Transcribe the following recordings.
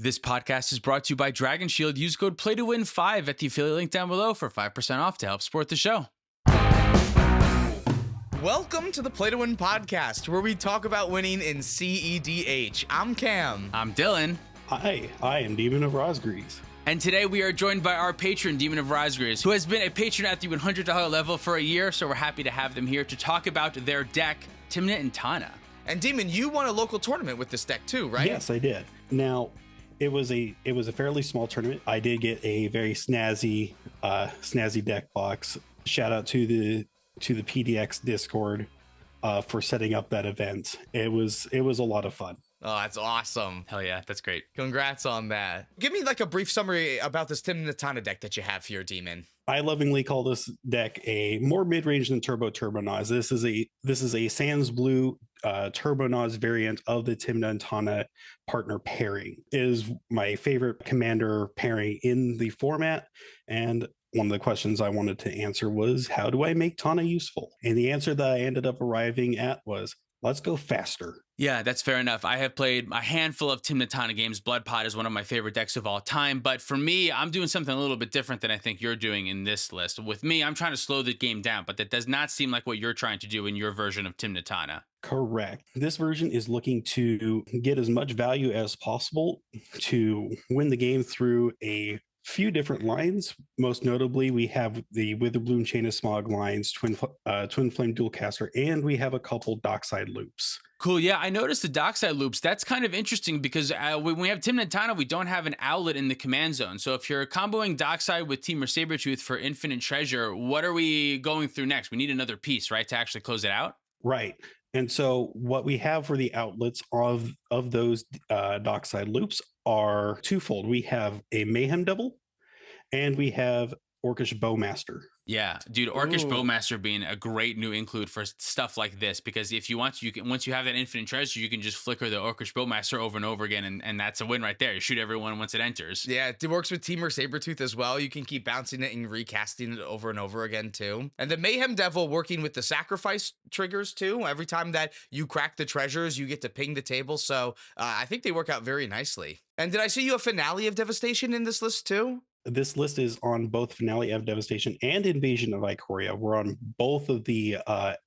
This podcast is brought to you by Dragon Shield. Use code PLAYTOWIN5 at the affiliate link down below for 5% off to help support the show. Welcome to the Play to Win podcast, where we talk about winning in cEDH. I'm Cam. I'm Dylan. Hi, I am Demon of Razgriz. And today we are joined by our patron, Demon of Razgriz, who has been a patron at the $100 level for a year, so we're happy to have them here to talk about their deck, Tymna and Tana. And Demon, you won a local tournament with this deck too, right? Yes, I did. Now, it was a fairly small tournament. I did get a very snazzy deck box. Shout out to the PDX Discord for setting up that event. It was a lot of fun. Oh, that's awesome. Hell yeah, that's great. Congrats on that. Give me like a brief summary about this Tymna and Tana deck that you have here, Demon. I lovingly call this deck a more mid-range than Turbo Naz. This is a Sans Blue Turbo Naz variant of the Tymna and Tana partner pairing. It is my favorite commander pairing in the format, and one of the questions I wanted to answer was, how do I make Tana useful? And the answer that I ended up arriving at was, let's go faster. Yeah, that's fair enough. I have played a handful of Tymna Tana games. Blood Pot is one of my favorite decks of all time. But for me, I'm doing something a little bit different than I think you're doing in this list. With me, I'm trying to slow the game down, but that does not seem like what you're trying to do in your version of Tymna Tana. Correct. This version is looking to get as much value as possible to win the game through a few different lines. Most notably, we have the Witherbloom Chain of Smog lines, Twin Flame Dualcaster, and we have a couple Dockside loops. Cool. Yeah, I noticed the Dockside loops. That's kind of interesting because when we have Tymna and Tana, we don't have an outlet in the command zone. So if you're comboing Dockside with Temur Sabertooth for Infinite Treasure, what are we going through next? We need another piece, right, to actually close it out? Right. And so what we have for the outlets of those Dockside loops are twofold. We have a Mayhem Devil and we have Orcish Bowmaster. Yeah, dude, Orcish Bowmaster being a great new include for stuff like this, because if you want, you can, once you have that Infinite Treasure, you can just flicker the Orcish Bowmaster over and over again, and that's a win right there. You shoot everyone once it enters. Yeah, it works with Temur Sabertooth as well. You can keep bouncing it and recasting it over and over again too. And the Mayhem Devil working with the sacrifice triggers too. Every time that you crack the treasures, you get to ping the table. So I think they work out very nicely. And did I see you a Finale of Devastation in this list too? This list is on both Finale of Devastation and Invasion of Ikoria. We're on both of the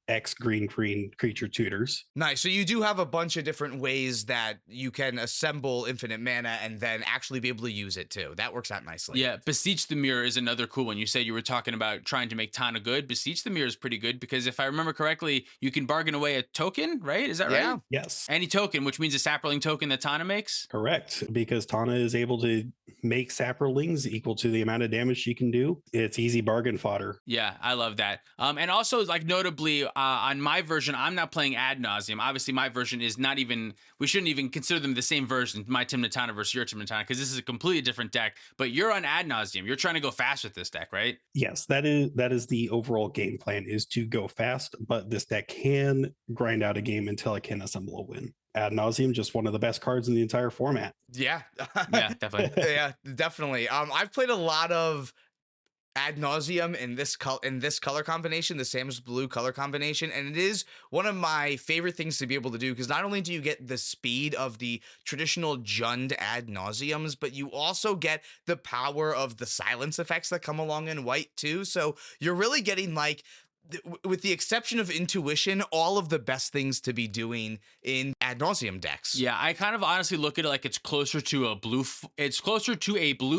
X green creature tutors. Nice. So you do have a bunch of different ways that you can assemble infinite mana and then actually be able to use it too. That works out nicely. Yeah, Beseech the Mirror is another cool one. You said you were talking about trying to make Tana good. Beseech the Mirror is pretty good because if I remember correctly, you can bargain away a token, right? Is that right? Yes. Any token, which means a sapperling token that Tana makes? Correct. Because Tana is able to make sapperlings equal to the amount of damage she can do. It's easy bargain fodder. Yeah, I love that. And also, like, notably, on my version, I'm not playing ad nauseum. Obviously, my version is not even, we shouldn't even consider them the same version, my Tymna Tana versus your Tymna Tana, because this is a completely different deck, but you're on ad nauseum. You're trying to go fast with this deck, right? Yes, that is the overall game plan, is to go fast, but this deck can grind out a game until it can assemble a win. Ad nauseum, just one of the best cards in the entire format. Yeah. Yeah, definitely. Yeah, definitely. I've played a lot of ad nauseum in this color combination, the Sam's Blue color combination, and it is one of my favorite things to be able to do, because not only do you get the speed of the traditional Jund ad nauseums, but you also get the power of the silence effects that come along in white too. So you're really getting, like, with the exception of intuition, all of the best things to be doing in ad nauseum decks. Yeah, I kind of honestly look at it like it's closer to a blue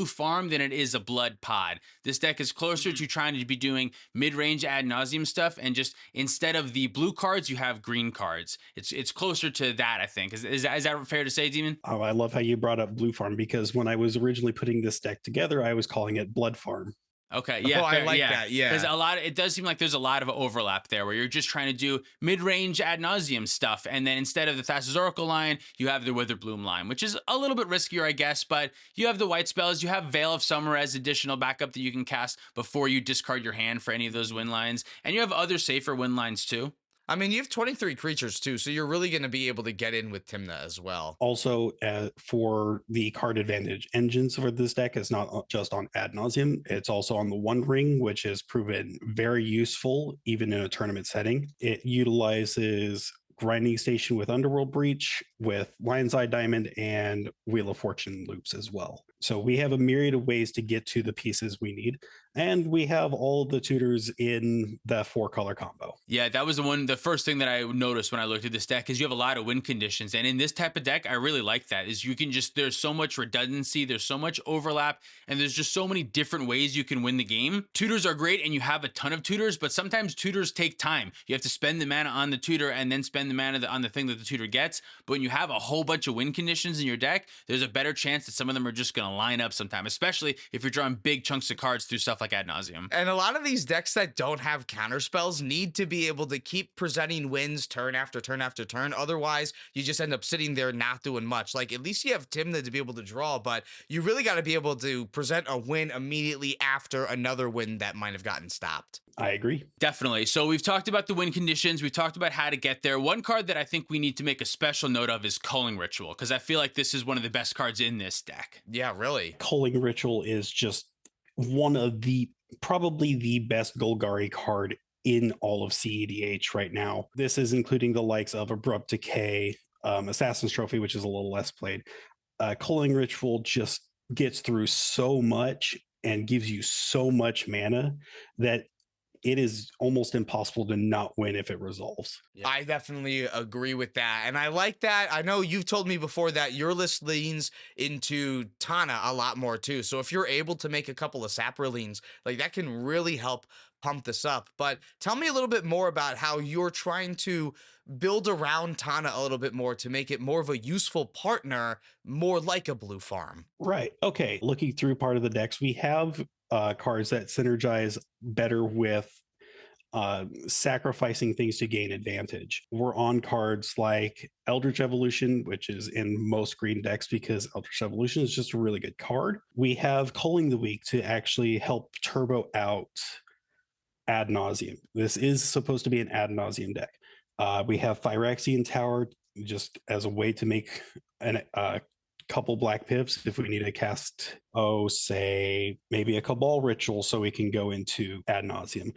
farm than it is a blood pod. This deck is closer to trying to be doing mid-range ad nauseum stuff, and just instead of the blue cards, you have green cards. It's closer to that, I think. Is that fair to say, Demon? Oh, I love how you brought up blue farm, because when I was originally putting this deck together, I was calling it blood farm. Okay, yeah, I like that. Yeah, because it does seem like there's a lot of overlap there, where you're just trying to do mid-range ad nauseum stuff, and then instead of the Thassa's Oracle line, you have the Witherbloom line, which is a little bit riskier, I guess. But you have the white spells, you have Veil of Summer as additional backup that you can cast before you discard your hand for any of those win lines, and you have other safer win lines too. I mean, you have 23 creatures too, so you're really going to be able to get in with Tymna as well. Also, for the card advantage engines for this deck, is not just on ad nauseum, it's also on the One Ring, which has proven very useful even in a tournament setting. It utilizes Grinding Station with Underworld Breach, with Lion's Eye Diamond, and Wheel of Fortune loops as well. So we have a myriad of ways to get to the pieces we need. And we have all the tutors in the 4-color combo. Yeah, that was the first thing that I noticed when I looked at this deck is you have a lot of win conditions. And in this type of deck, I really like that is you can just, there's so much redundancy, there's so much overlap, and there's just so many different ways you can win the game. Tutors are great and you have a ton of tutors, but sometimes tutors take time. You have to spend the mana on the tutor and then spend the mana on the thing that the tutor gets. But when you have a whole bunch of win conditions in your deck, there's a better chance that some of them are just going to line up sometime, especially if you're drawing big chunks of cards through stuff like Ad Nauseam. And a lot of these decks that don't have counter spells need to be able to keep presenting wins turn after turn after turn. Otherwise, you just end up sitting there not doing much. Like, at least you have Tymna to be able to draw, but you really got to be able to present a win immediately after another win that might have gotten stopped. I agree. Definitely. So we've talked about the win conditions. We've talked about how to get there. One card that I think we need to make a special note of is Culling Ritual, because I feel like this is one of the best cards in this deck. Yeah, really. Culling Ritual is just one of probably the best Golgari card in all of cEDH right now. This is including the likes of Abrupt Decay, Assassin's Trophy, which is a little less played. Culling Ritual just gets through so much and gives you so much mana that it is almost impossible to not win if it resolves. Yeah. I definitely agree with that. And I like that. I know you've told me before that your list leans into Tana a lot more too. So if you're able to make a couple of Saprolines, like that can really help pump this up. But tell me a little bit more about how you're trying to build around Tana a little bit more to make it more of a useful partner, more like a blue farm. Right. Okay. Looking through part of the decks, we have cards that synergize better with sacrificing things to gain advantage. We're on cards like Eldritch Evolution, which is in most green decks because Eldritch Evolution is just a really good card. We have Culling the Weak to actually help turbo out Ad Nauseam. This is supposed to be an Ad Nauseam deck. We have Phyrexian Tower just as a way to make a couple black pips if we need to cast, say maybe a Cabal Ritual so we can go into Ad Nauseam.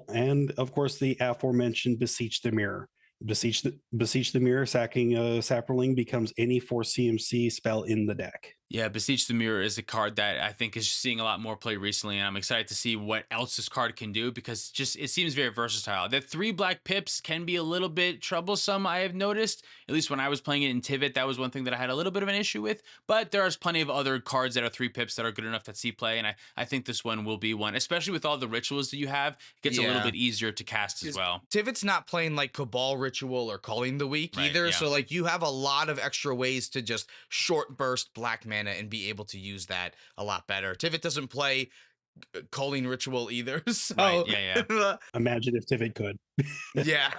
And of course the aforementioned Beseech the Mirror. Beseech the Mirror, sacking a Saproling becomes any 4 CMC spell in the deck. Yeah, Beseech the Mirror is a card that I think is seeing a lot more play recently, and I'm excited to see what else this card can do because just it seems very versatile. The 3 black pips can be a little bit troublesome, I have noticed. At least when I was playing it in Tivit, that was one thing that I had a little bit of an issue with, but there's plenty of other cards that are 3 pips that are good enough to see play, and I think this one will be one, especially with all the rituals that you have. It gets a little bit easier to cast as well. Tivit's not playing like Cabal Ritual or Culling the Weak either, so like you have a lot of extra ways to just short burst black mana and be able to use that a lot better. Tivit doesn't play Culling Ritual either. So right, imagine if Tivit could. Yeah.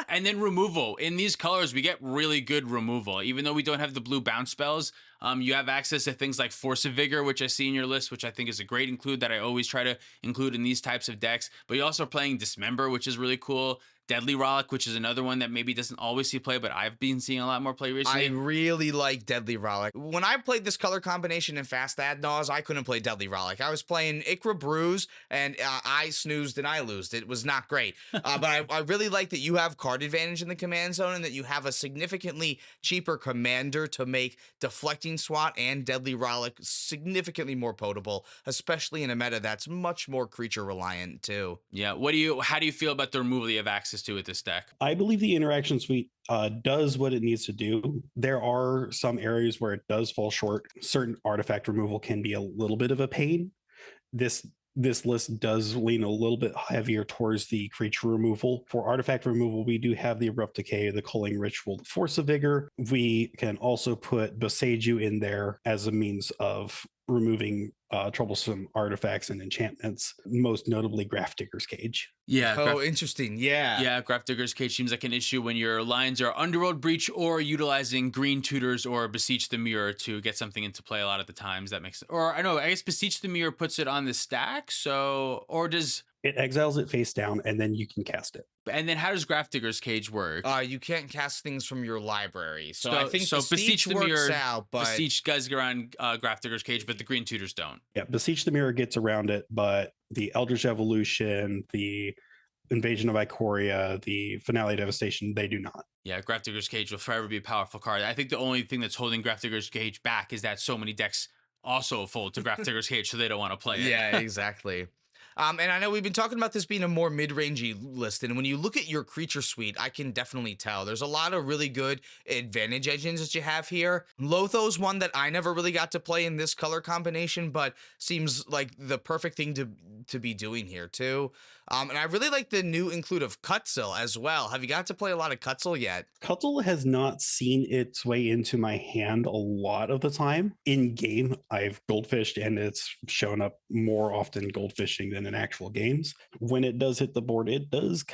And then removal. In these colors, we get really good removal. Even though we don't have the blue bounce spells, you have access to things like Force of Vigor, which I see in your list, which I think is a great include that I always try to include in these types of decks. But you're also playing Dismember, which is really cool. Deadly Rollick, which is another one that maybe doesn't always see play, but I've been seeing a lot more play recently. I really like Deadly Rollick. When I played this color combination in Fast Ad Naus, I couldn't play Deadly Rollick. I was playing Ikra Bruise, and I snoozed and I loosed. It was not great. But I really like that you have card advantage in the command zone and that you have a significantly cheaper commander to make Deflecting Swat and Deadly Rollick significantly more potable, especially in a meta that's much more creature reliant too. Yeah. How do you feel about the removal you have access to with this deck? I believe the Interaction Suite does what it needs to do. There are some areas where it does fall short. Certain artifact removal can be a little bit of a pain. This list does lean a little bit heavier towards the creature removal. For artifact removal, we do have the Abrupt Decay, the Culling Ritual, the Force of Vigor. We can also put Boseiju in there as a means of removing troublesome artifacts and enchantments, most notably Grafdigger's Cage. Yeah. Interesting. Yeah. Yeah, Grafdigger's Cage seems like an issue when your lines are Underworld Breach or utilizing green tutors or Beseech the Mirror to get something into play a lot of the times. That makes sense. Or I know, I guess Beseech the Mirror puts it on the stack. Or does it exiles it face down and then you can cast it. And then how does Grafdigger's Cage work? You can't cast things from your library. So I think Beseech the works Mirror out, but Beseech guys get around Grafdigger's Cage, but the green tutors don't. Yeah, Beseech the Mirror gets around it, but the Eldritch Evolution, the Invasion of Ikoria, the Finale Devastation, they do not. Yeah, Grafdigger's Cage will forever be a powerful card. I think the only thing that's holding Grafdigger's Cage back is that so many decks also fold to Grafdigger's Cage, so they don't want to play it. Yeah, exactly. And I know we've been talking about this being a more mid-rangey list, and when you look at your creature suite, I can definitely tell there's a lot of really good advantage engines that you have here. Lotho's one that I never really got to play in this color combination, but seems like the perfect thing to be doing here too. And I really like the new include of Cutzel as well. Have you got to play a lot of Cutzel yet? Cutzel has not seen its way into my hand a lot of the time. In game, I've goldfished and it's shown up more often goldfishing than in actual games. When it does hit the board, it does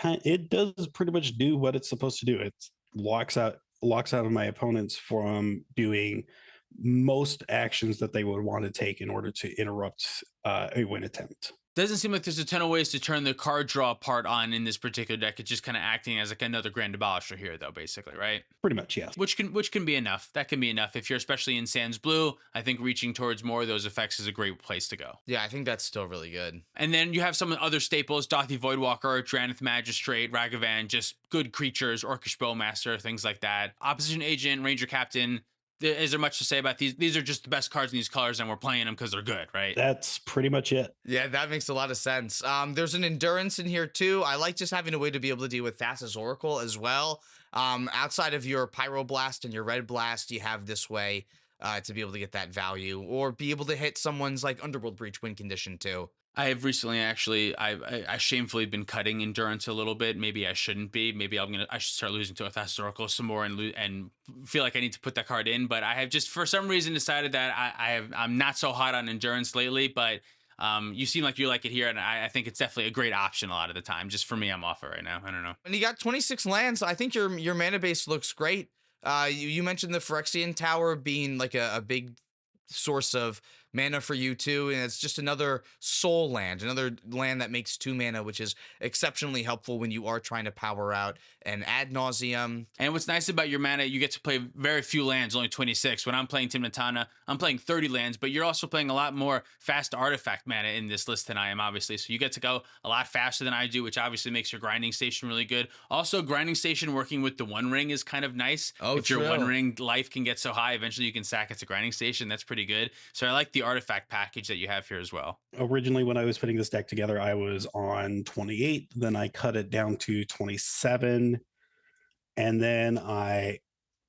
pretty much do what it's supposed to do. It locks out of my opponents from doing most actions that they would want to take in order to interrupt a win attempt. Doesn't seem like there's a ton of ways to turn the card draw part on in this particular deck. It's just kind of acting as like another Grand Abolisher here, though, basically, right? Pretty much, yes. Which can be enough. That can be enough if you're especially in Sans Blue. I think reaching towards more of those effects is a great place to go. Yeah, I think that's still really good. And then you have some other staples: Dothy Voidwalker, Dranith Magistrate, Ragavan, just good creatures, Orcish Bowmaster, things like that. Opposition Agent, Ranger Captain. Is there much to say about these? These are just the best cards in these colors, and we're playing them because they're good, right? That's pretty much it. Yeah, that makes a lot of sense. There's an endurance in here too. I like just having a way to be able to deal with Thassa's Oracle as well. Outside of your Pyroblast and your Red Blast, you have this way to be able to get that value or be able to hit someone's like Underworld Breach win condition too. I have recently actually, I shamefully been cutting endurance a little bit. Maybe I shouldn't be. Maybe I should start losing to a Thassa's Oracle some more and feel like I need to put that card in. But I have just for some reason decided that I'm not so hot on endurance lately. But you seem like you like it here, and I think it's definitely a great option a lot of the time. Just for me, I'm off it right now. I don't know. When you got 26 lands, I think your mana base looks great. You mentioned the Phyrexian Tower being like a big source of mana for you too, and it's just another soul land, another land that makes 2 mana, which is exceptionally helpful when you are trying to power out an ad nauseum. And what's nice about your mana, you get to play very few lands, only 26. When I'm playing Tymna and Tana, I'm playing 30 lands, but you're also playing a lot more fast artifact mana in this list than I am, obviously. So you get to go a lot faster than I do, which obviously makes your grinding station really good. Also, grinding station working with the One Ring is kind of nice. Oh, if your One Ring life can get so high, eventually you can sack it to grinding station. That's pretty good. So I like the artifact package that you have here as well. Originally, when I was putting this deck together, I was on 28. Then I cut it down to 27, and then I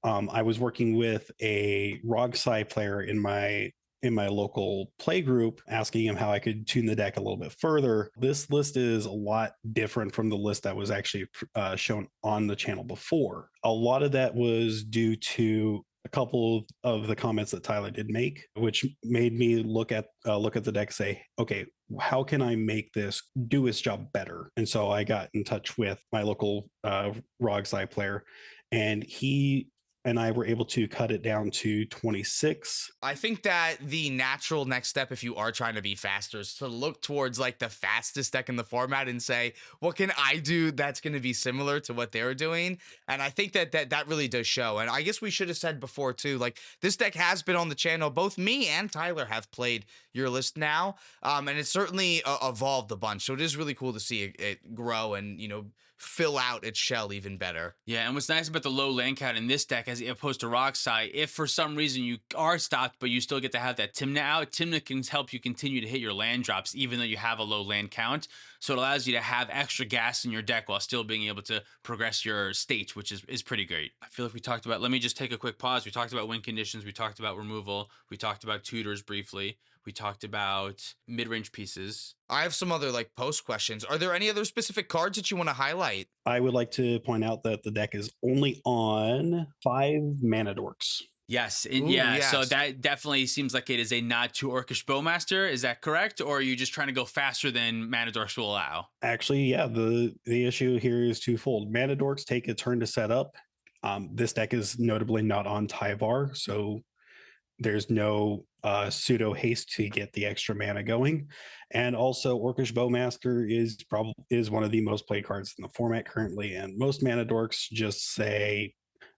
was working with a Rogsai player in my local play group, asking him how I could tune the deck a little bit further. This list is a lot different from the list that was actually shown on the channel before. A lot of that was due to a couple of the comments that Tyler did make, which made me look at the deck and say, okay, how can I make this do its job better? And so I got in touch with my local Rogsai player, and he and I were able to cut it down to 26. I think that the natural next step, if you are trying to be faster, is to look towards like the fastest deck in the format and say, what can I do that's going to be similar to what they're doing? And I think that really does show. And I guess we should have said before too, like this deck has been on the channel. Both me and Tyler have played your list now. And it's certainly evolved a bunch. So it is really cool to see it grow and, fill out its shell even better. Yeah, and what's nice about the low land count in this deck as opposed to Rocksai, if for some reason you are stopped but you still get to have that Tymna out, Tymna can help you continue to hit your land drops even though you have a low land count. So it allows you to have extra gas in your deck while still being able to progress your state, which is pretty great. I feel like we talked about, let me just take a quick pause. We talked about win conditions, we talked about removal, we talked about tutors briefly. We talked about mid-range pieces. I have some other like post questions. Are there any other specific cards that you want to highlight? I would like to point out that the deck is only on 5 mana dorks. Yes, Yes. So that definitely seems like it is a nod to Orcish Bowmaster. Is that correct, or are you just trying to go faster than mana dorks will allow? Actually, yeah. The issue here is twofold. Mana dorks take a turn to set up. This deck is notably not on Tyvar, so there's no pseudo haste to get the extra mana going. And also Orcish Bowmaster is one of the most played cards in the format currently, and most mana dorks just say,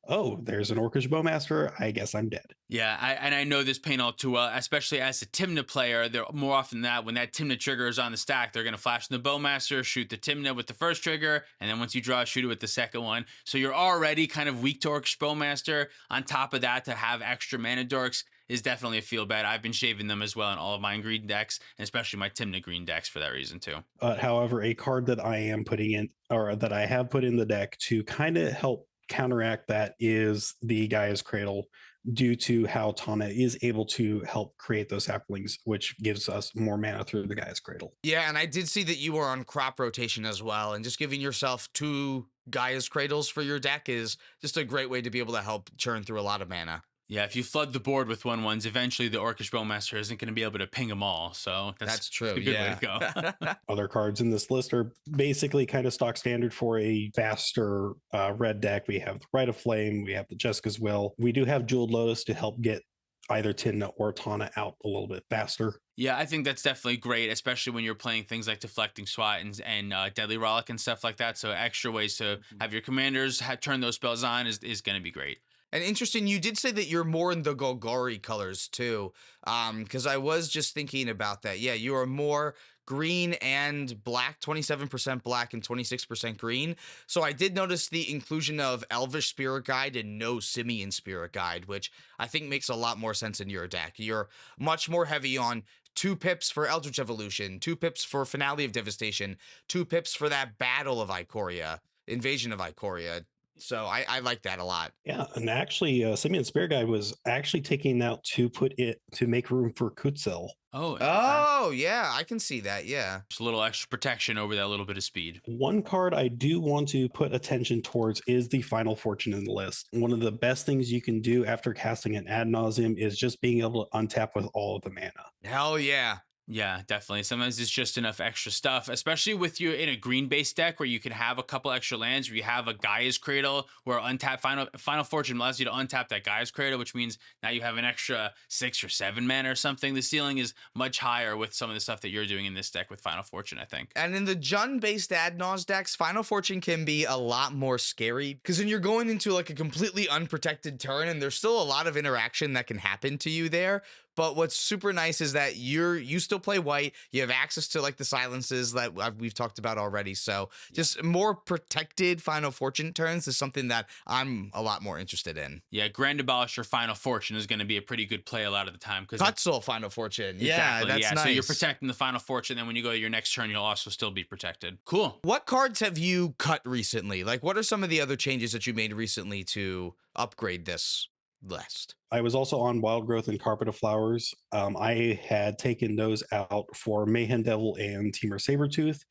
oh, there's an Orcish Bowmaster. I guess I'm dead. Yeah, I know this paint all too well, especially as a Tymna player. They're more often than not, when that Tymna trigger is on the stack, they're going to flash the Bowmaster, shoot the Tymna with the first trigger, and then once you draw, shoot it with the second one. So you're already kind of weak to Orcish Bowmaster. On top of that, to have extra mana dorks is definitely a feel bad. I've been shaving them as well in all of my green decks, and especially my Tymna green decks for that reason too. However, a card that I am putting in, or that I have put in the deck to kind of help counteract that, is the Gaia's Cradle, due to how Tana is able to help create those saplings, which gives us more mana through the Gaia's Cradle. Yeah, and I did see that you were on crop rotation as well, and just giving yourself 2 Gaia's Cradles for your deck is just a great way to be able to help churn through a lot of mana. Yeah, if you flood the board with 1/1s, eventually the Orcish Bowmaster isn't going to be able to ping them all. So That's true. a good way to go. Other cards in this list are basically kind of stock standard for a faster red deck. We have the Rite of Flame, we have the Jessica's Will. We do have Jeweled Lotus to help get either Tymna or Tana out a little bit faster. Yeah, I think that's definitely great, especially when you're playing things like Deflecting Swat and Deadly Rollick and stuff like that. So extra ways to have your commanders turn those spells on is going to be great. And interesting, you did say that you're more in the Golgari colors too, because I was just thinking about that. Yeah, you are more green and black, 27% black and 26% green. So I did notice the inclusion of Elvish Spirit Guide and no Simian Spirit Guide, which I think makes a lot more sense in your deck. You're much more heavy on 2 pips for Eldritch Evolution, 2 pips for Finale of Devastation, 2 pips for that Battle of Ikoria, Invasion of Ikoria. So I like that a lot. Yeah, and actually, Simeon Spare Guy was actually taking out to put it to make room for Kutzel. Oh, Oh, yeah, I can see that. Yeah. just a little extra protection over that little bit of speed. One card I do want to put attention towards is the Final Fortune in the list. One of the best things you can do after casting an Ad Nauseam is just being able to untap with all of the mana. Hell yeah. Yeah, definitely. Sometimes it's just enough extra stuff, especially with you in a green based deck where you can have a couple extra lands, where you have a Gaia's Cradle where untap Final Fortune allows you to untap that Gaia's Cradle, which means now you have an extra 6 or 7 mana or something. The ceiling is much higher with some of the stuff that you're doing in this deck with Final Fortune, I think. And in the Jund based Ad Naus decks, Final Fortune can be a lot more scary because then you're going into like a completely unprotected turn and there's still a lot of interaction that can happen to you there. But what's super nice is that you still play white. You have access to like the silences that we've talked about already. So just more protected Final Fortune turns is something that I'm a lot more interested in. Yeah, Grand Abolisher Final Fortune is going to be a pretty good play a lot of the time because Cutzel Final Fortune. exactly, Yeah, that's nice. So you're protecting the Final Fortune, then when you go to your next turn, you'll also still be protected. Cool. What cards have you cut recently? Like, what are some of the other changes that you made recently to upgrade this list? I was also on Wild Growth and Carpet of Flowers. I had taken those out for Mayhem Devil and Temur Sabertooth.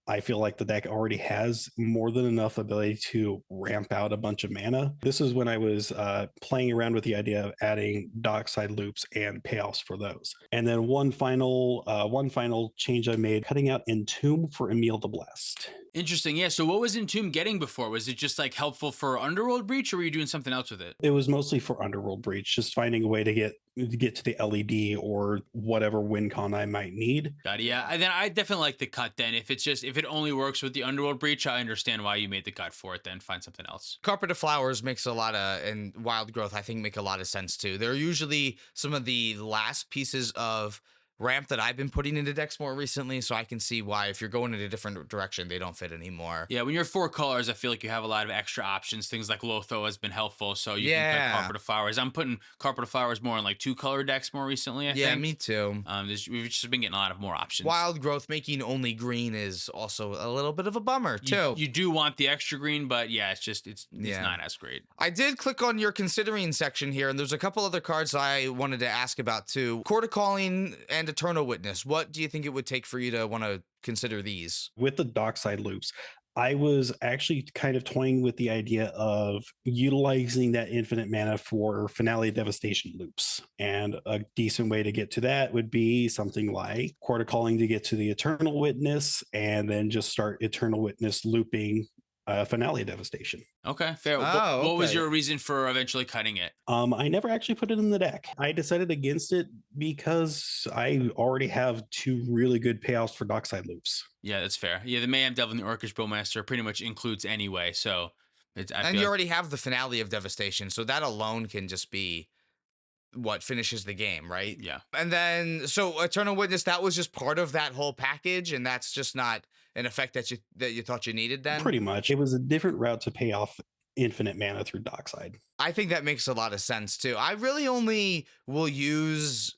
I feel like the deck already has more than enough ability to ramp out a bunch of mana. This is when I was playing around with the idea of adding Dockside Loops and payoffs for those. And then one final change I made, cutting out Entomb for Emil the Blessed. Interesting. Yeah. So what was Entomb getting before? Was it just like helpful for Underworld Breach, or were you doing something else with it? It was mostly for Underworld Breach, just finding a way to get to the LED or whatever win con I might need. Got it. Yeah. And then I definitely like the cut then. If it only works with the Underworld Breach, I understand why you made the cut for it then. Find something else. Carpet of Flowers makes a lot of, and Wild Growth I think make a lot of sense too. They're usually some of the last pieces of ramp that I've been putting into decks more recently, so I can see why if you're going in a different direction, they don't fit anymore. Yeah, when you're 4 colors, I feel like you have a lot of extra options. Things like Lotho has been helpful, so you can put Carpet of Flowers. I'm putting Carpet of Flowers more in like 2 color decks more recently, I think. Yeah, me too. We've just been getting a lot of more options. Wild Growth making only green is also a little bit of a bummer too. You do want the extra green, but yeah, it's not as great. I did click on your considering section here, and there's a couple other cards I wanted to ask about too. Court of Calling and Eternal Witness. What do you think it would take for you to want to consider these? With the Dockside Loops, I was actually kind of toying with the idea of utilizing that infinite mana for Finale Devastation loops. And a decent way to get to that would be something like Court of Calling to get to the Eternal Witness, and then just start Eternal Witness looping Finale Devastation. Okay, fair. What was your reason for eventually cutting it? I never actually put it in the deck. I decided against it because I already have 2 really good payoffs for Dockside Loops. Yeah, that's fair. Yeah, the Mayhem Devil and the Orcish Bowmaster pretty much includes anyway, so I And feel you like, already have the finale of Devastation, so that alone can just be what finishes the game, right? yeah. And then so Eternal Witness, that was just part of that whole package, and that's just not an effect that you thought you needed then. Pretty much. It was a different route to pay off infinite mana through Dockside. I think that makes a lot of sense too. I really only will use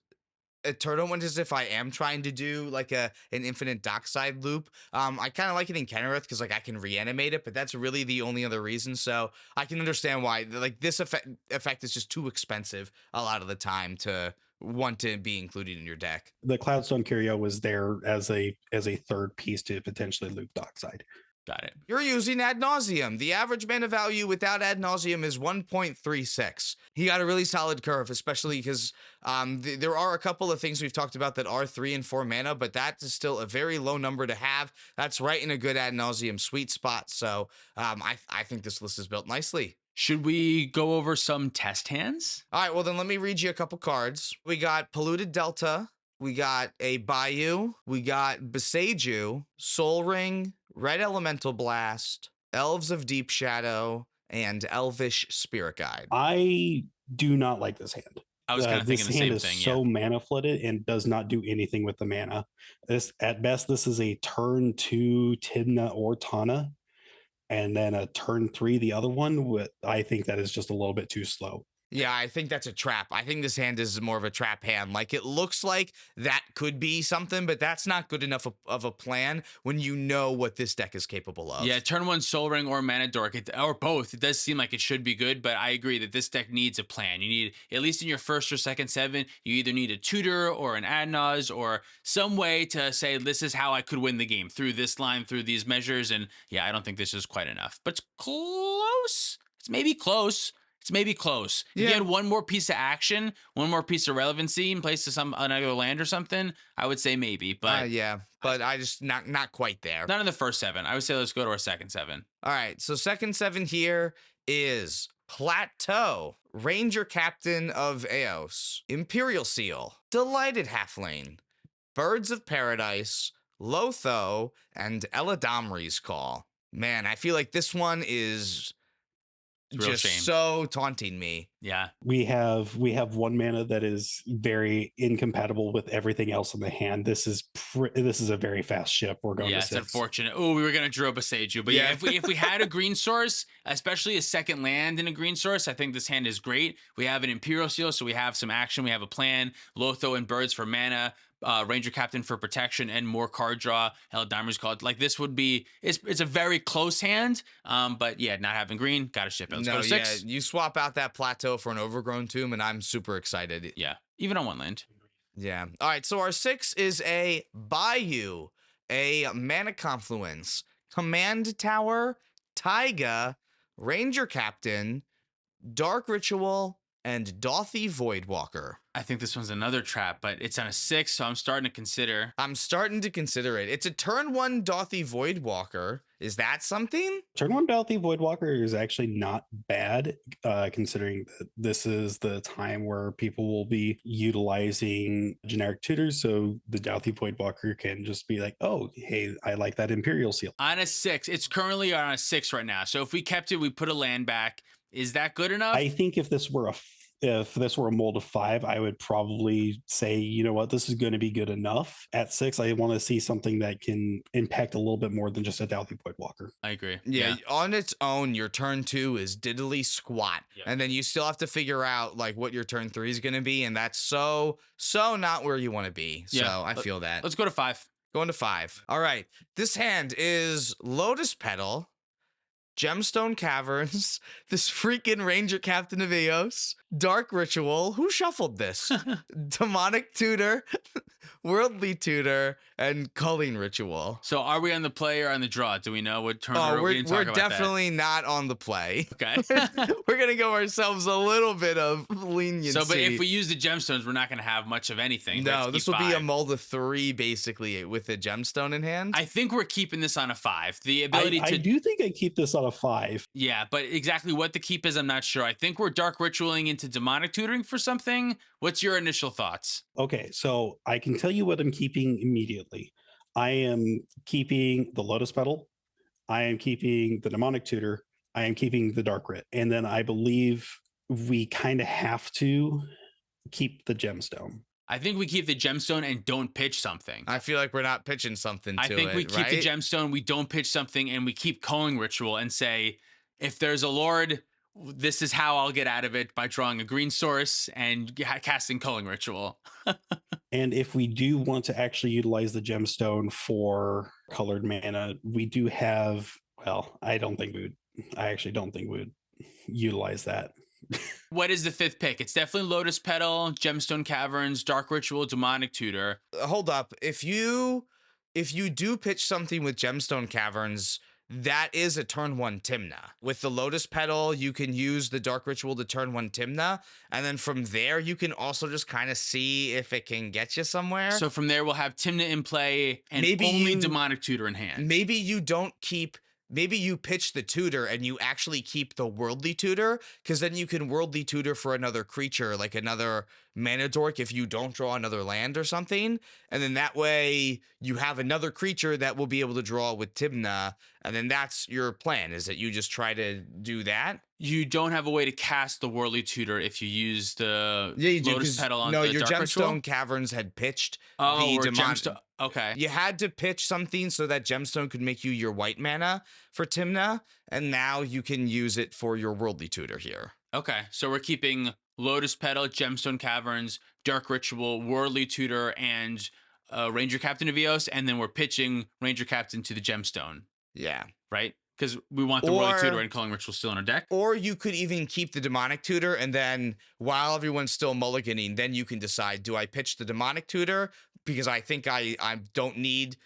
Eternal Witness if I am trying to do like an infinite dockside loop. I kind of like it in Kenrith because like I can reanimate it, but that's really the only other reason. So I can understand why like this effect is just too expensive a lot of the time to want to be included in your deck. The Cloudstone Curio was there as a third piece to potentially loop Dockside. Got it. You're using Ad Nauseam. The average mana value without Ad Nauseam is 1.36. He got a really solid curve, especially because there are a couple of things we've talked about that are 3 and 4 mana, but that is still a very low number to have. That's right in a good Ad Nauseam sweet spot. So I think this list is built nicely. Should we go over some test hands? All right, well, then let me read you a couple cards. We got Polluted Delta. We got a Bayou. We got Beseiju, Soul Ring, Red Elemental Blast, Elves of Deep Shadow, and Elvish Spirit Guide. I do not like this hand. I was kind of thinking the this hand same is thing. so mana flooded and does not do anything with the mana. This at best, this is a turn 2 Tymna or Tana, and then a turn 3 the other one. I think that is just a little bit too slow. Yeah, I think that's a trap. I think this hand is more of a trap hand. Like, it looks like that could be something, but that's not good enough of a plan when you know what this deck is capable of. Yeah, turn 1 Soul Ring or Mana Dork, or both. It does seem like it should be good, but I agree that this deck needs a plan. You need, at least in your first or second 7, you either need a tutor or an Adnaz or some way to say, this is how I could win the game, through this line, through these measures. And yeah, I don't think this is quite enough, but it's close. It's maybe close. It's maybe close. If you Yeah. had one more piece of action, one more piece of relevancy in place to another land or something, I would say maybe. But yeah, but I just not quite there. not in the first 7. I would say let's go to our second 7. All right, so second 7 here is Plateau, Ranger Captain of Eos, Imperial Seal, Delighted Halflane, Birds of Paradise, Lotho, and Eladamri's Call. Man, I feel like this one is It's a real just shame. so taunting me. Yeah. We have 1 mana that is very incompatible with everything else in the hand. This is a very fast ship. We're going Yeah, to it's 6. unfortunate. Oh, we were gonna draw Beseiju, but yeah, Yeah. if we had a green source, especially a second land in a green source, I think this hand is great. We have an Imperial Seal, so we have some action. We have a plan. Lotho and Birds for mana. Ranger Captain for protection and more card draw. Eladamri's Call. Like, this would be, it's a very close hand. But yeah, not having green, gotta ship it. Let's go to 6. You swap out that Plateau for an Overgrown Tomb, and I'm super excited. Yeah, even on 1 land. Yeah. All right. So our 6 is a Bayou, a Mana Confluence, Command Tower, Taiga, Ranger Captain, Dark Ritual, and Dothy Voidwalker. I think this one's another trap, but it's on a 6, so I'm starting to consider. I'm starting to consider it. It's a turn 1 Dothy Voidwalker. Is that something? Turn 1 Dothy Voidwalker is actually not bad, considering that this is the time where people will be utilizing generic tutors. So the Dothy Voidwalker can just be like, oh, hey, I like that Imperial Seal. On a 6, it's currently on a 6 right now. So if we kept it, we put a land back. Is that good enough? I think if this were a mold of 5, I would probably say, you know what, this is going to be good enough. At 6, I want to see something that can impact a little bit more than just a Dothy Voidwalker. I agree. Yeah, on its own, your turn 2 is diddly squat. Yep. And then you still have to figure out like what your turn 3 is going to be. And that's so not where you want to be. So Yeah. I feel that. Let's go to 5. Going to 5. All right. This hand is Lotus Petal, Gemstone Caverns, this freaking Ranger Captain of Eos, Dark Ritual. Who shuffled this? Demonic Tutor, Worldly Tutor, and Culling Ritual. So are we on the play or on the draw? Do we know what turn Oh, we didn't talk we're about definitely not on the play. that. Okay. We're gonna give ourselves a little bit of leniency. So, but if we use the gemstones, we're not going to have much of anything. We have no, to this keep will be a 5. mold of 3 basically with a gemstone in hand. I think we're keeping this on a 5. The ability I to do think I keep this on a 5. Yeah, but exactly what the keep is, I'm not sure. I think we're dark ritualing into demonic tutoring for something. What's your initial thoughts? Okay, so I can tell you what I'm keeping immediately. I am keeping the Lotus Petal. I am keeping the Demonic Tutor. I am keeping the Dark Writ. And then I believe we kind of have to keep the gemstone. I think we keep the gemstone and don't pitch something. I feel like we're not pitching something to I think it, we keep the right? gemstone, we don't pitch something, and we keep calling ritual and say, if there's a lord, this is how I'll get out of it, by drawing a green source and casting culling ritual. And if we do want to actually utilize the gemstone for colored mana, we do have, well, I actually don't think we would utilize that. What is the fifth pick? It's definitely Lotus Petal, Gemstone Caverns, Dark Ritual, Demonic Tutor. Hold up. If you do pitch something with Gemstone Caverns, that is a turn 1 Tymna. With the Lotus Petal, you can use the Dark Ritual to turn 1 Tymna, and then from there you can also just kind of see if it can get you somewhere. So from there we'll have Tymna in play and Maybe only you- Demonic Tutor in hand. Maybe you don't keep. Maybe you pitch the tutor and you actually keep the worldly tutor, because then you can worldly tutor for another creature, like another mana dork, if you don't draw another land or something. And then that way you have another creature that will be able to draw with Tymna. And then that's your plan, is that you just try to do that. You don't have a way to cast the Worldly Tutor if you use the Yeah, you do. Lotus 'Cause- Petal on no, the your Dark Gemstone Ritual? Caverns had pitched Oh, the or demon. Gemstone. Okay. You had to pitch something so that Gemstone could make you your white mana for Tymna, and now you can use it for your worldly tutor here. Okay. So we're keeping Lotus Petal, Gemstone Caverns, Dark Ritual, Worldly Tutor, and Ranger Captain of Eos, and then we're pitching Ranger Captain to the Gemstone, Yeah. right? Because we want the Worldly Or- Tutor and Culling Ritual still in our deck. Or you could even keep the demonic tutor, and then while everyone's still mulliganing, then you can decide, do I pitch the demonic tutor because I think I don't need,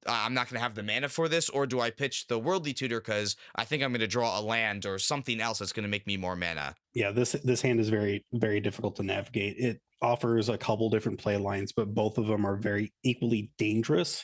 I'm not going to have the mana for this, or do I pitch the worldly tutor because I think I'm going to draw a land or something else that's going to make me more mana? Yeah, this hand is very, very difficult to navigate. It offers a couple different play lines, but both of them are very equally dangerous.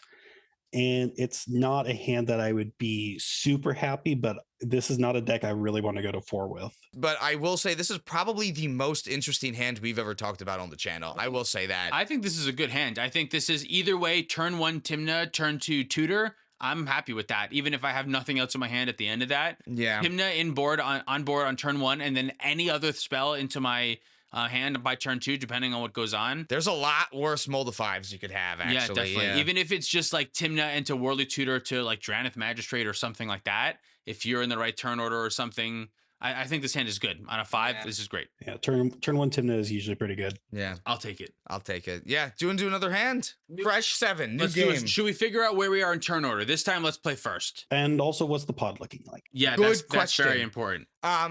And it's not a hand that I would be super happy, but this is not a deck I really want to go to 4 with. But I will say this is probably the most interesting hand we've ever talked about on the channel. I will say that. I think this is a good hand. I think this is either way, turn 1 Tymna, turn 2 Tutor. I'm happy with that, even if I have nothing else in my hand at the end of that. Yeah. Tymna on board on turn 1, and then any other spell into my hand by turn 2, depending on what goes on. There's a lot worse Mold-5s you could have, actually. Yeah, definitely. Yeah. Even if it's just like Tymna into Worldly Tutor to like Drannith Magistrate or something like that, if you're in the right turn order or something, I think this hand is good. On a 5, Yeah. this is great. Yeah, turn 1 Tymna is usually pretty good. Yeah, I'll take it. I'll take it. Yeah, do you want to do another hand? Fresh 7, new Let's do game. it. Should we figure out where we are in turn order? This time, let's play first. And also, what's the pod looking like? Yeah, Good that's question. very important. All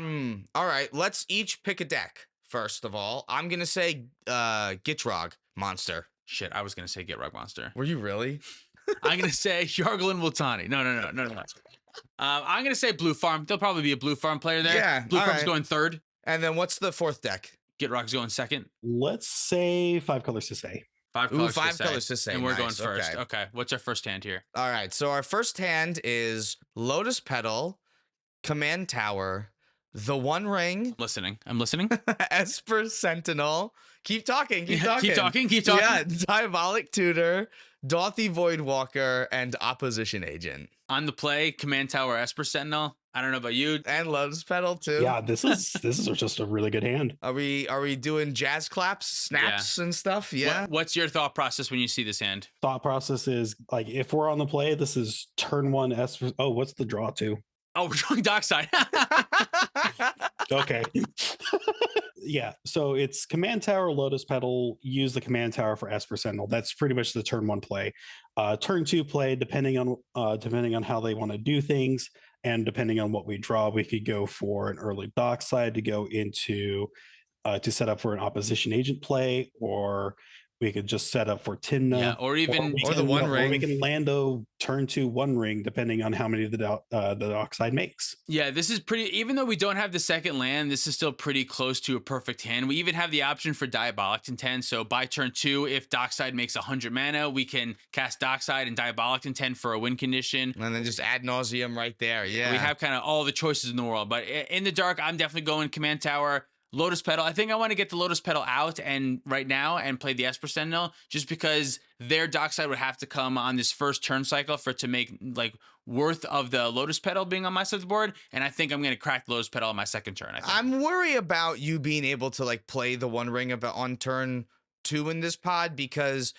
right, let's each pick a deck. First of all, I'm gonna say Gitrog Monster. Shit, I was gonna say Get Rug Monster. Were you really? I'm gonna say Yargle and Wultani. No. I'm gonna say Blue Farm. There'll probably be a Blue Farm player there. Yeah, Blue all Farm's right. going 3rd. And then what's the 4th deck? Get Rug's going 2nd. Let's say 5 colors to say. 5 Ooh, colors. 5 to say. colors to say. And we're going Nice, first. okay. Okay. What's our first hand here? All right, so our first hand is Lotus Petal, Command Tower, the One Ring, I'm listening. Esper Sentinel. Keep talking. Keep Yeah, talking. keep talking. Yeah, Diabolic Tutor, Dothy Voidwalker, and Opposition Agent. On the play, Command Tower, Esper Sentinel. I don't know about you. And Lotus Petal too. Yeah, this is just a really good hand. Are we doing jazz claps, snaps, and stuff? Yeah. What's your thought process when you see this hand? Thought process is like, if we're on the play, this is turn 1 S. Oh, what's the draw to? Oh, we're drawing Dockside. Okay. Yeah, so it's Command Tower, Lotus Petal, use the Command Tower for Esper Sentinel. That's pretty much the turn 1 play. Turn 2 play, depending on how they want to do things, and depending on what we draw, we could go for an early Dockside to go into to set up for an Opposition Agent play, or we could just set up for Tymna. Yeah, or even or the One Ring. Or we can Lando turn 2 One Ring, depending on how many the Dockside makes. Yeah, this is pretty, even though we don't have the second land, this is still pretty close to a perfect hand. We even have the option for Diabolic Intent. So by turn 2, if Dockside makes 100 mana, we can cast Dockside and Diabolic Intent for a win condition. And then just ad nauseum right there. Yeah. We have kind of all the choices in the world. But in the dark, I'm definitely going Command Tower. Lotus Petal. I think I want to get the Lotus Petal out and right now and play the Esper Sentinel just because their dockside would have to come on this first turn cycle for it to make like worth of the Lotus Petal being on my side of the board. And I think I'm going to crack the Lotus Petal on my second turn. I think. I'm worried about you being able to like play the One Ring about on turn 2 in this pod because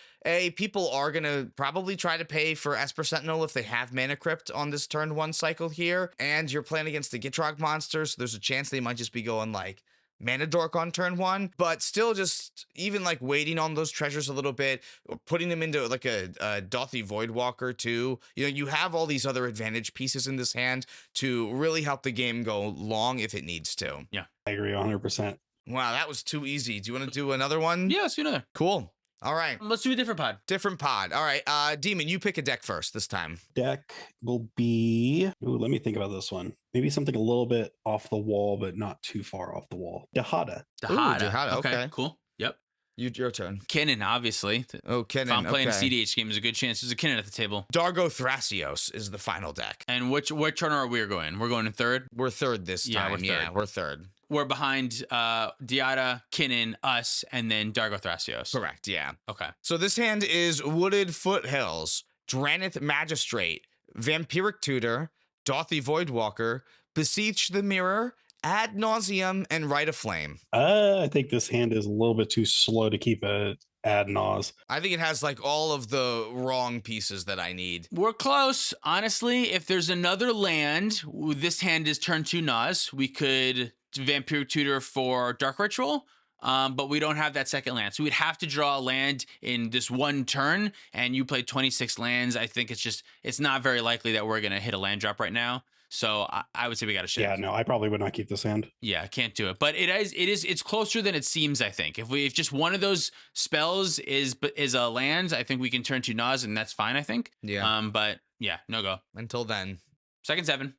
people are gonna probably try to pay for Esper Sentinel if they have Mana Crypt on this turn 1 cycle here, and you're playing against the Gitrog monster, so there's a chance they might just be going like Mana Dork on turn 1, but still just even like waiting on those treasures a little bit, or putting them into like a Dothy Voidwalker too. You know, you have all these other advantage pieces in this hand to really help the game go long if it needs to. Yeah, I agree 100%. Wow, that was too easy. Do you want to do another one? Yeah, let's do another. Cool. All right. Let's do a different pod. Different pod. All right. Demon, you pick a deck first this time. Deck will be, let me think about this one. Maybe something a little bit off the wall, but not too far off the wall. Dahada. Dahada, okay. Cool. Yep. Your turn. Kinnan, obviously. Oh, Kinnan. If I'm playing okay. a cEDH game, there's a good chance there's a Kinnan at the table. Dargo Thrasios is the final deck. And which turn are we going? We're going in third? We're third this time. We're third. We're behind Diata, Kinnan, us, and then Dargo Thrasios. Correct, yeah. Okay. So this hand is Wooded Foothills, Dranith Magistrate, Vampiric Tutor, Dothy Voidwalker, Beseech the Mirror, Ad Nauseum, and Rite of Flame. I think this hand is a little bit too slow to keep a Ad Naus. I think it has like all of the wrong pieces that I need. We're close. Honestly, if there's another land, this hand is turn 2 Naus. We could Vampiric Tutor for Dark Ritual, but we don't have that second land. So we'd have to draw a land in this one turn, and you played 26 lands. I think it's not very likely that we're going to hit a land drop right now. So I would say we got to shift. Yeah, no, I probably would not keep this hand. Yeah, I can't do it. But it's closer than it seems, I think. If just one of those spells is a land, I think we can turn to Naus, and that's fine, I think. Yeah. But yeah, no go. Until then. Second 7.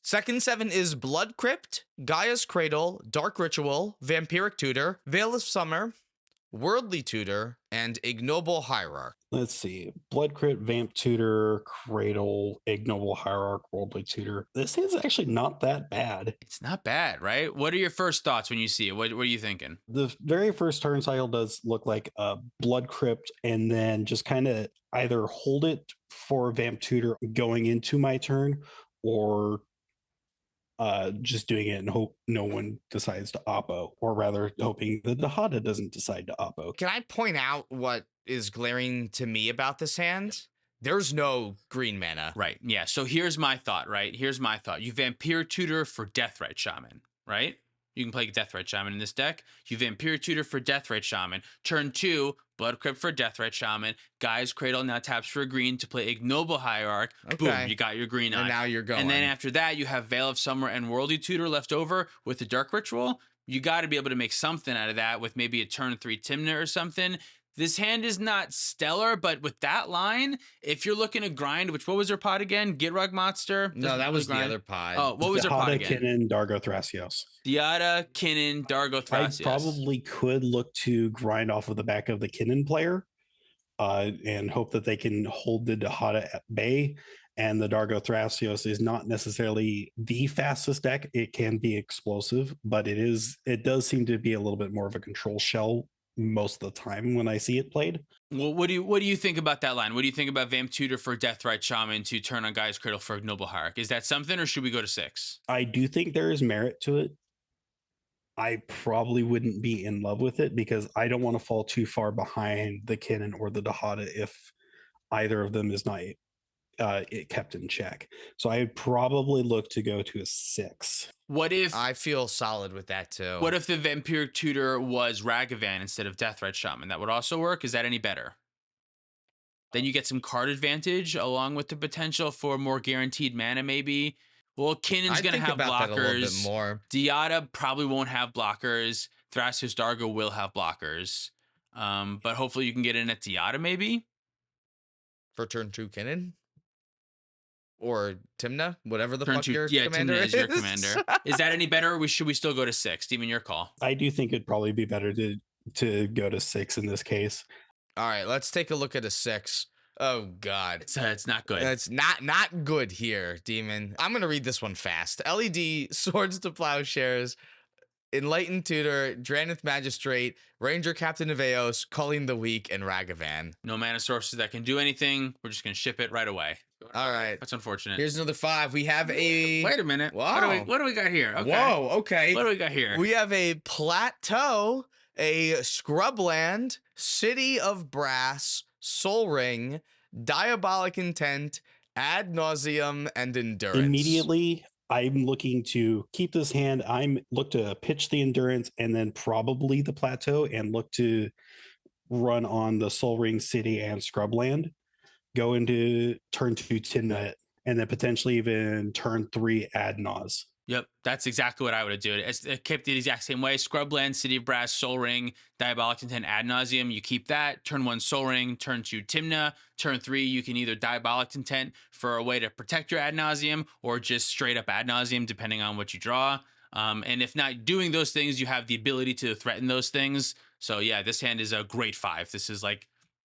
Second 7 is Blood Crypt, Gaia's Cradle, Dark Ritual, Vampiric Tutor, Veil of Summer, Worldly Tutor, and Ignoble Hierarch. Let's see. Blood Crypt, Vamp Tutor, Cradle, Ignoble Hierarch, Worldly Tutor. This is actually not that bad. It's not bad, right? What are your first thoughts when you see it? What are you thinking? The very first turn cycle does look like a Blood Crypt, and then just kind of either hold it for Vamp Tutor going into my turn, or just doing it and hope no one decides to oppo, or rather hoping that Dahada doesn't decide to oppo. Can I point out what is glaring to me about this hand? There's no green mana. Right. Yeah. So here's my thought, right? Here's my thought. You Vampiric Tutor for Deathrite Shaman, right? You can play Deathrite Shaman in this deck. You Vampiric Tutor for Deathrite Shaman. Turn 2, Blood Crypt for Deathrite Shaman. Guy's Cradle now taps for a green to play Ignoble Hierarch. Okay. Boom, you got your green And eye. now you're going. And then after that, you have Veil of Summer and Worldly Tutor left over with the Dark Ritual. You got to be able to make something out of that with maybe a turn 3 Tymna or something. This hand is not stellar, but with that line, if you're looking to grind, what was her pod again? Gitrog Monster? No, that was the other pod. Oh, what was her pod again? Kinnan, Dargo Thrasios. Diata, Kinnan, Dargo Thrasios. I probably could look to grind off of the back of the Kinnan player and hope that they can hold the Dahada at bay. And the Dargo Thrasios is not necessarily the fastest deck. It can be explosive, but it does seem to be a little bit more of a control shell most of the time when I see it played. Well, what do you think about that line? What do you think about Vamp Tutor for Deathrite Shaman to turn on Guy's Cradle for Ignoble Hierarch? Is that something, or should we go to 6? I do think there is merit to it. I probably wouldn't be in love with it because I don't want to fall too far behind the Kinnan or the Dahada if either of them is not it kept in check. So I'd probably look to go to a 6. What if I feel solid with that too. What if the Vampiric Tutor was Ragavan instead of Deathrite Shaman? That would also work. Is that any better? Then you get some card advantage along with the potential for more guaranteed mana, maybe. Well, Kinnan's going to have blockers. That a little bit more. Diata probably won't have blockers. Thrasios Dargo will have blockers. But hopefully you can get in at Diata, maybe. For turn 2 Kinnan? Or Tymna, whatever the Turn fuck 2, your yeah, commander Tymna is. is your commander. Is that any better, or should we still go to 6? Steven, your call. I do think it'd probably be better to go to 6 in this case. All right, let's take a look at a 6. Oh God, it's not good. It's not good here, Demon. I'm gonna read this one fast. LED Swords to Plowshares. Enlightened Tutor, Dranith Magistrate, Ranger Captain of Eos, Culling the Weak, and Ragavan. No mana sources that can do anything. We're just gonna ship it right away. All right. That's unfortunate. Here's another 5. We have a... Wait a minute. Wow. What do we got here? Okay. Whoa, okay. What do we got here? We have a Plateau, a Scrubland, City of Brass, Soul Ring, Diabolic Intent, Ad Nauseum, and Endurance. Immediately, I'm looking to keep this hand. I'm look to pitch the Endurance and then probably the Plateau and look to run on the Soul Ring, City, and Scrubland. Go into turn 2 Tymna, and then potentially even turn 3 Ad Naus. Yep, that's exactly what I would have done. It kept the exact same way. Scrubland, City of Brass, Soul Ring, Diabolic Intent, Ad Nauseum. You keep that. Turn 1 Soul Ring, turn 2 Tymna. Turn 3, you can either Diabolic Intent for a way to protect your Ad Nauseum or just straight up Ad Nauseum, depending on what you draw. And if not doing those things, you have the ability to threaten those things. So yeah, this hand is a great 5.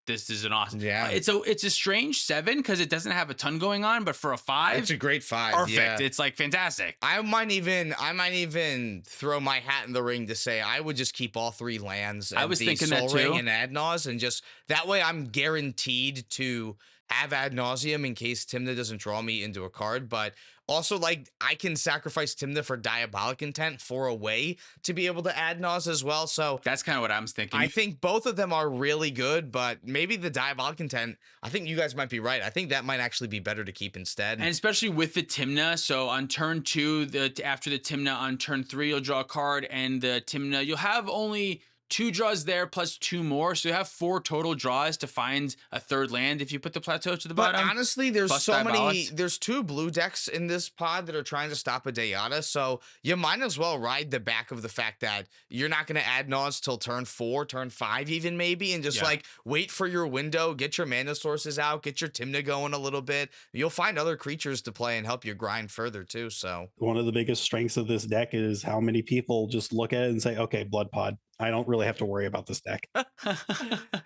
This is an awesome. Yeah. It's a strange 7 because it doesn't have a ton going on, but for a 5, It's a great 5. perfect. Yeah. It's like fantastic. I might even throw my hat in the ring to say I would just keep all 3 lands. I was the thinking that Soul Ring too. and Ad Naus, and just that way I'm guaranteed to have Ad Nauseum in case Tymna doesn't draw me into a card. But also, like, I can sacrifice Tymna for Diabolic Intent for a way to be able to Ad Naus as well. So That's kind of what I was thinking. I think both of them are really good, but maybe the Diabolic Intent, I think you guys might be right. I think that might actually be better to keep instead. And especially with the Tymna, so on turn 2, after the Tymna, on turn 3, you'll draw a card, and the Tymna, you'll have only 2 draws there plus 2 more, so you have 4 total draws to find a 3rd land if you put the Plateau to the But bottom. honestly, there's Plus so many. Diabolics. There's 2 blue decks in this pod that are trying to stop a Dayata, so you might as well ride the back of the fact that you're not going to add Naus till turn 4, turn 5, even maybe, and just Yeah. like wait for your window, get your mana sources out, get your Tymna going a little bit. You'll find other creatures to play and help you grind further too. So One of the biggest strengths of this deck is how many people just look at it and say, okay, Blood Pod. I don't really have to worry about this deck.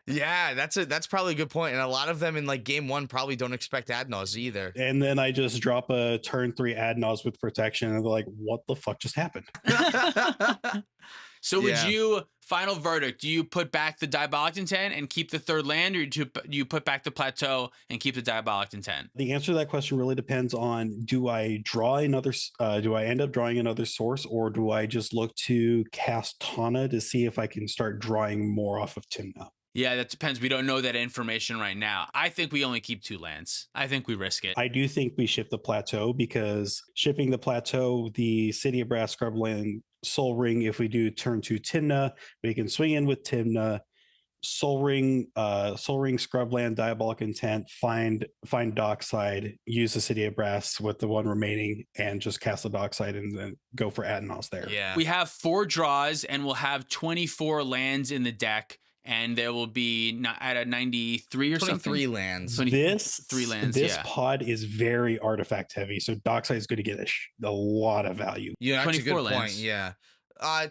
yeah, that's probably a good point. And a lot of them in like game 1 probably don't expect Ad Naus either. And then I just drop a turn 3 Ad Naus with protection, and they're like, what the fuck just happened? So would Yeah. you, final verdict, do you put back the Diabolic Intent and keep the 3rd land, or do you put back the Plateau and keep the Diabolic Intent? The answer to that question really depends on, do I end up drawing another source, or do I just look to cast Tana to see if I can start drawing more off of Tymna? Yeah, that depends. We don't know that information right now. I think we only keep 2 lands. I think we risk it. I do think we ship the Plateau, because shipping the Plateau, the City of Brass, Scrubland, Soul Ring, if we do turn 2 Tymna, we can swing in with Tymna, Soul Ring, Scrubland, Diabolic Intent, find Dockside, use the City of Brass with the 1 remaining, and just cast the Dockside and then go for Ad Naus there. Yeah. We have 4 draws, and we'll have 24 lands in the deck, and there will be at a 93 or 23 something. lands. 23 lands, This yeah. pod is very artifact heavy, so Dockside is going to get a lot of value. Yeah, that's a 24 good point. lands. Yeah.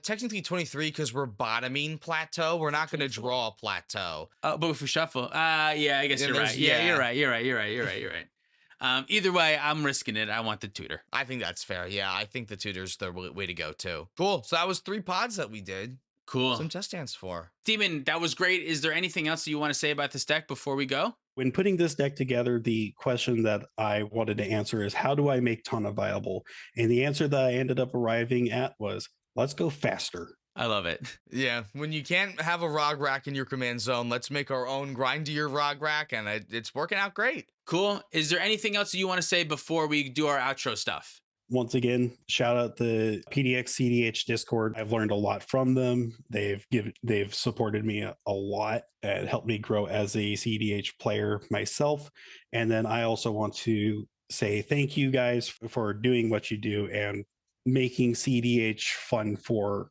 Technically 23 because we're bottoming Plateau. We're not going to draw a Plateau. But if we shuffle, yeah, I guess Yeah, you're there's- right. Yeah, yeah. you're right. Either way, I'm risking it. I want the tutor. I think that's fair. Yeah, I think the tutor's the way to go too. Cool. So that was 3 pods that we did. Cool. Some test stands for. Demon, that was great. Is there anything else that you want to say about this deck before we go? When putting this deck together, the question that I wanted to answer is, how do I make Tana viable? And the answer that I ended up arriving at was, let's go faster. I love it. Yeah, when you can't have a Rog Rack in your command zone, let's make our own grindier Rog Rack, and it's working out great. Cool. Is there anything else that you want to say before we do our outro stuff? Once again, shout out the PDX cEDH Discord. I've learned a lot from them. They've supported me a lot and helped me grow as a cEDH player myself. And then I also want to say thank you guys for doing what you do and making cEDH fun for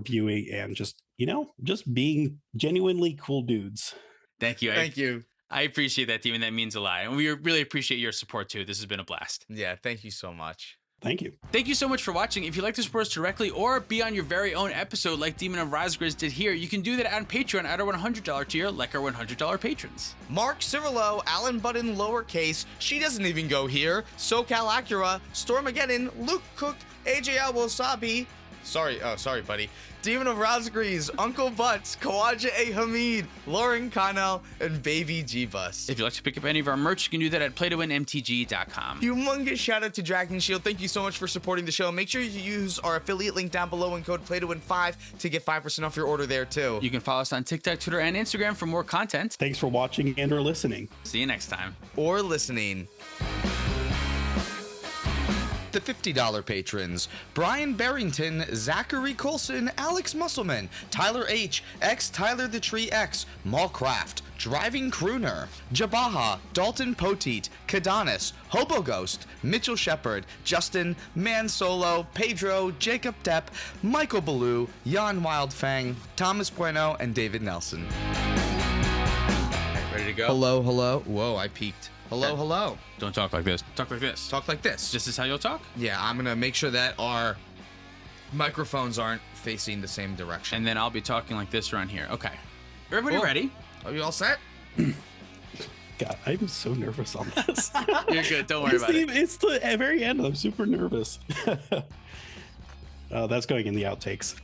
viewing, and just being genuinely cool dudes. Thank you. Thank you. I appreciate that, Demon. That means a lot. And we really appreciate your support too. This has been a blast. Yeah, thank you so much. Thank you. Thank you so much for watching. If you'd like to support us directly or be on your very own episode like Demon of Razgriz did here, you can do that on Patreon at our $100 tier, like our $100 patrons. Mark Cirillo, Alan Button lowercase, she doesn't even go here, SoCal Acura, Stormageddon, Luke Cook, AJ Al Wasabi, sorry, buddy. Demon of Razgriz, Uncle Butts, Kawaja A. Hamid, Lauren Connell, and Baby G-Bus. If you'd like to pick up any of our merch, you can do that at playtowinmtg.com. Humongous shout out to Dragon Shield. Thank you so much for supporting the show. Make sure you use our affiliate link down below and code PlayToWin5 to get 5% off your order there too. You can follow us on TikTok, Twitter, and Instagram for more content. Thanks for watching and or listening. See you next time. Or listening. The $50 patrons: Brian Barrington, Zachary Colson, Alex Musselman, Tyler H, X Tyler the Tree X, Mallcraft, Driving Crooner, Jabaha, Dalton Poteet, Kadanis, Hobo Ghost, Mitchell Shepard, Justin, Man Solo, Pedro, Jacob Depp, Michael Ballou, Jan Wildfang, Thomas Bueno, and David Nelson. Ready to go? Hello. Whoa, I peeked. Hello. Don't talk like this. Talk like this. Talk like this. This is how you'll talk? Yeah, I'm gonna make sure that our microphones aren't facing the same direction. And then I'll be talking like this around here. Okay. Everybody Cool. ready? Are you all set? God, I'm so nervous on this. You're good. Don't worry about it. It's the very end. I'm super nervous. That's going in the outtakes.